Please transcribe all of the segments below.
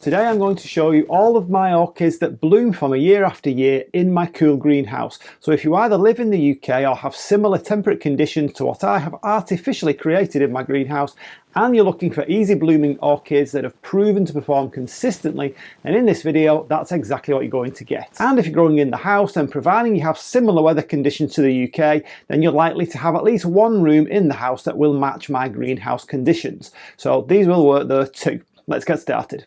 Today I'm going to show you all of my orchids that bloom for me year after year in my cool greenhouse. So if you either live in the UK or have similar temperate conditions to what I have artificially created in my greenhouse, and you're looking for easy blooming orchids that have proven to perform consistently, and in this video that's exactly what you're going to get. And if you're growing in the house, then providing you have similar weather conditions to the UK, then you're likely to have at least one room in the house that will match my greenhouse conditions. So these will work there too. Let's get started.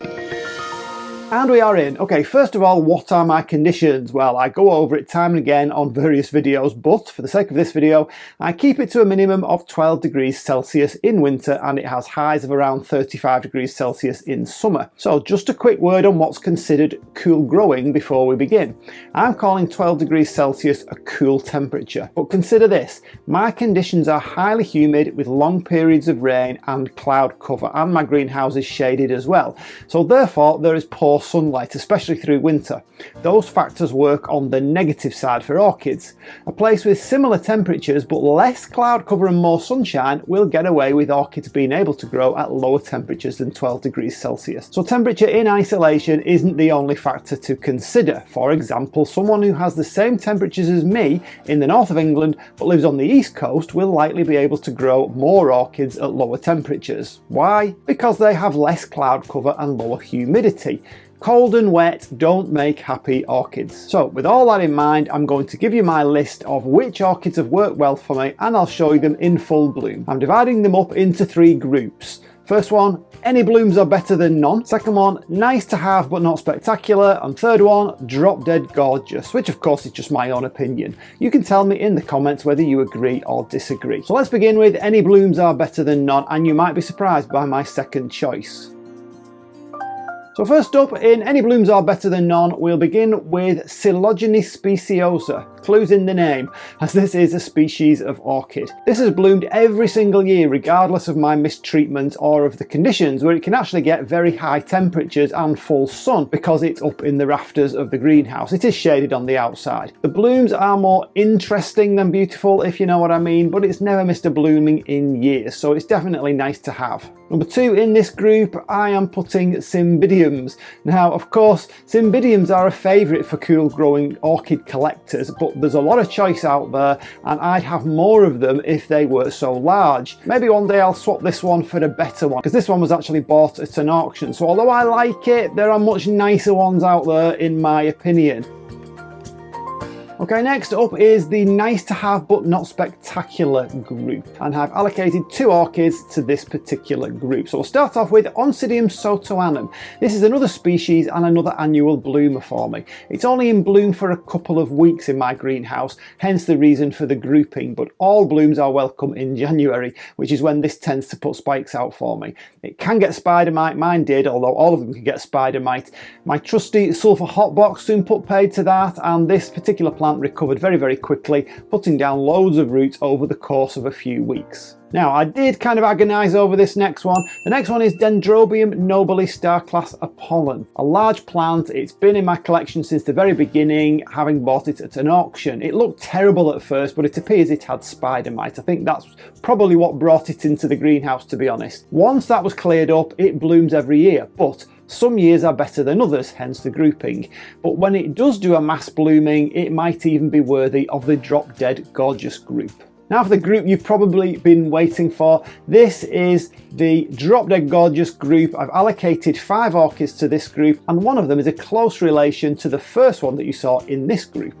And we are in. Okay, first of all, what are my conditions? Well, I go over it time and again on various videos, but for the sake of this video, I keep it to a minimum of 12 degrees Celsius in winter, and it has highs of around 35 degrees Celsius in summer. So just a quick word on what's considered cool growing before we begin. I'm calling 12 degrees Celsius a cool temperature, but consider this. My conditions are highly humid with long periods of rain and cloud cover, and my greenhouse is shaded as well. So therefore, there is poor sunlight, especially through winter. Those factors work on the negative side for orchids. A place with similar temperatures but less cloud cover and more sunshine will get away with orchids being able to grow at lower temperatures than 12 degrees Celsius. So temperature in isolation isn't the only factor to consider. For example, someone who has the same temperatures as me in the north of England but lives on the east coast will likely be able to grow more orchids at lower temperatures. Why? Because they have less cloud cover and lower humidity. Cold and wet don't make happy orchids. So with all that in mind, I'm going to give you my list of which orchids have worked well for me, and I'll show you them in full bloom. I'm dividing them up into three groups. First one, any blooms are better than none. Second one, nice to have but not spectacular. And third one, drop dead gorgeous, which of course is just my own opinion. You can tell me in the comments whether you agree or disagree. So let's begin with any blooms are better than none, and you might be surprised by my second choice. So first up, in any blooms are better than none, we'll begin with Coelogyne speciosa. Clues in the name, as this is a species of orchid. This has bloomed every single year regardless of my mistreatment or of the conditions, where it can actually get very high temperatures and full sun because it's up in the rafters of the greenhouse. It is shaded on the outside. The blooms are more interesting than beautiful, if you know what I mean, but it's never missed a blooming in years, so it's definitely nice to have. Number two in this group, I am putting Cymbidiums. Now, of course, Cymbidiums are a favourite for cool growing orchid collectors, but there's a lot of choice out there, and I'd have more of them if they were so large. Maybe one day I'll swap this one for a better one, because this one was actually bought at an auction. So although I like it, there are much nicer ones out there in my opinion. Okay, next up is the nice to have but not spectacular group, and I've allocated two orchids to this particular group. So we'll start off with Oncidium sotoanum. This is another species and another annual bloomer for me. It's only in bloom for a couple of weeks in my greenhouse, hence the reason for the grouping, but all blooms are welcome in January, which is when this tends to put spikes out for me. It can get spider mite, mine did, although all of them can get spider mite. My trusty sulfur hotbox soon put paid to that, and this particular plant recovered very quickly, putting down loads of roots over the course of a few weeks. Now, I did kind of agonise over this next one. The next one is Dendrobium nobile star-class Apollon. A large plant, it's been in my collection since the very beginning, having bought it at an auction. It looked terrible at first, but it appears it had spider mite. I think that's probably what brought it into the greenhouse, to be honest. Once that was cleared up, it blooms every year, but some years are better than others, hence the grouping. But when it does do a mass blooming, it might even be worthy of the drop dead gorgeous group. Now for the group you've probably been waiting for. This is the Drop Dead Gorgeous group. I've allocated 5 orchids to this group, and one of them is a close relation to the first one that you saw in this group.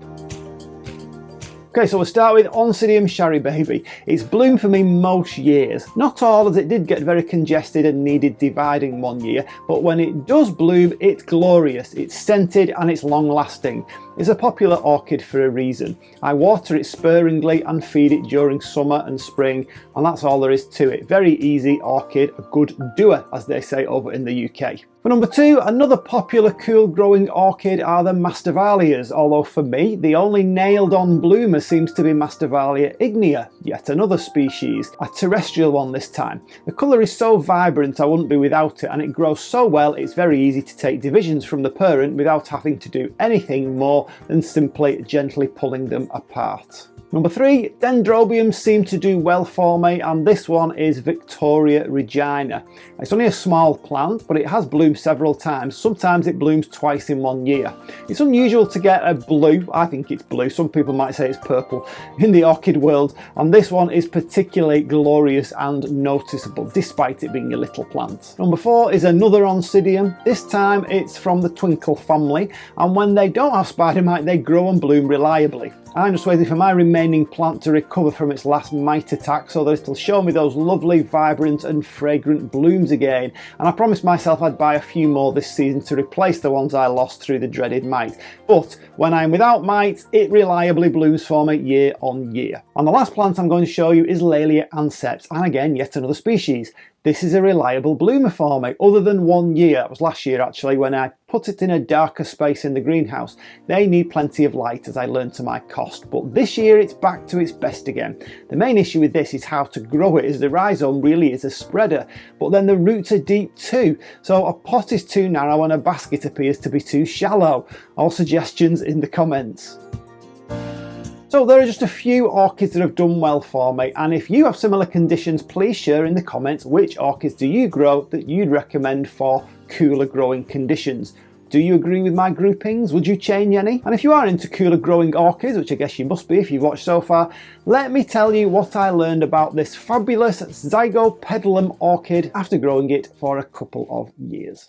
Okay, so we'll start with Oncidium Shari Baby. It's bloomed for me most years. Not all, as it did get very congested and needed dividing one year, but when it does bloom, it's glorious. It's scented and it's long lasting. It's a popular orchid for a reason. I water it sparingly and feed it during summer and spring, and that's all there is to it. Very easy orchid, a good doer, as they say over in the UK. For number 2, another popular cool growing orchid are the Masdevallias, although for me the only nailed on bloomer seems to be Masdevallia ignea, yet another species, a terrestrial one this time. The colour is so vibrant I wouldn't be without it, and it grows so well it's very easy to take divisions from the parent without having to do anything more than simply gently pulling them apart. Number 3, dendrobiums seem to do well for me, and this one is Victoria Regina. It's only a small plant, but it has bloomed several times. Sometimes it blooms twice in 1 year. It's unusual to get a blue, I think it's blue, some people might say it's purple, in the orchid world, and this one is particularly glorious and noticeable, despite it being a little plant. Number 4 is another Oncidium. This time it's from the Twinkle family, and when they don't have spider mite, they grow and bloom reliably. I'm just waiting for my remaining plant to recover from its last mite attack so that it'll show me those lovely, vibrant and fragrant blooms again, and I promised myself I'd buy a few more this season to replace the ones I lost through the dreaded mite. But when I'm without mite, it reliably blooms for me year on year. And the last plant I'm going to show you is Laelia anceps, and again yet another species. This is a reliable bloomer for me, other than 1 year. It was last year actually when I put it in a darker space in the greenhouse. They need plenty of light, as I learned to my cost, but this year it's back to its best again. The main issue with this is how to grow it, as the rhizome really is a spreader, but then the roots are deep too, so a pot is too narrow and a basket appears to be too shallow. All suggestions in the comments. So there are just a few orchids that have done well for me, and if you have similar conditions, please share in the comments which orchids do you grow that you'd recommend for cooler growing conditions. Do you agree with my groupings? Would you change any? And if you are into cooler growing orchids, which I guess you must be if you've watched so far, let me tell you what I learned about this fabulous Zygopedilum orchid after growing it for a couple of years.